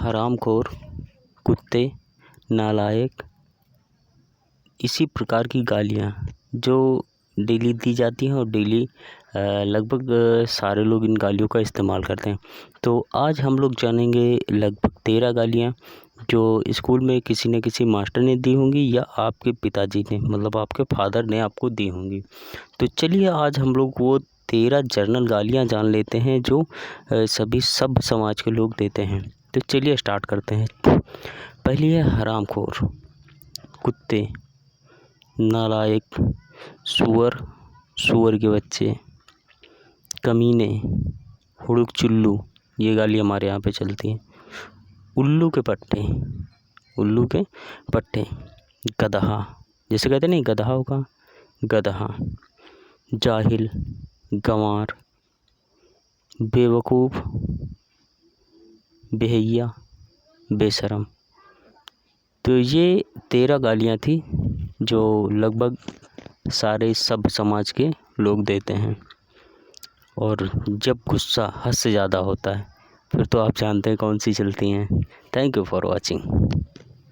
हरामखोर, कुत्ते, नालायक, इसी प्रकार की गालियाँ जो डेली दी जाती हैं और डेली लगभग सारे लोग इन गालियों का इस्तेमाल करते हैं। तो आज हम लोग जानेंगे लगभग 13 गालियाँ जो स्कूल में किसी न किसी मास्टर ने दी होंगी या आपके पिताजी ने, मतलब आपके फादर ने आपको दी होंगी। तो चलिए आज हम लोग वो 13 जर्नल गालियाँ जान लेते हैं जो सभी सब समाज के लोग देते हैं। तो चलिए स्टार्ट करते हैं। पहली है हरामखोर, कुत्ते, नालायक, सुअर, सुअर के बच्चे, कमीने, हुड़ुक चुल्लू, ये गाली हमारे यहाँ पे चलती है। उल्लू के पट्टे, उल्लू के पट्टे, गदहा, जैसे कहते नहीं गदहा होगा, गदहा, जाहिल, गंवार, बेवकूफ़, बेहैया, बेशरम। तो ये 13 गालियाँ थी जो लगभग सारे सब समाज के लोग देते हैं। और जब गुस्सा हद से ज़्यादा होता है फिर तो आप जानते हैं कौन सी चलती हैं। Thank you for watching.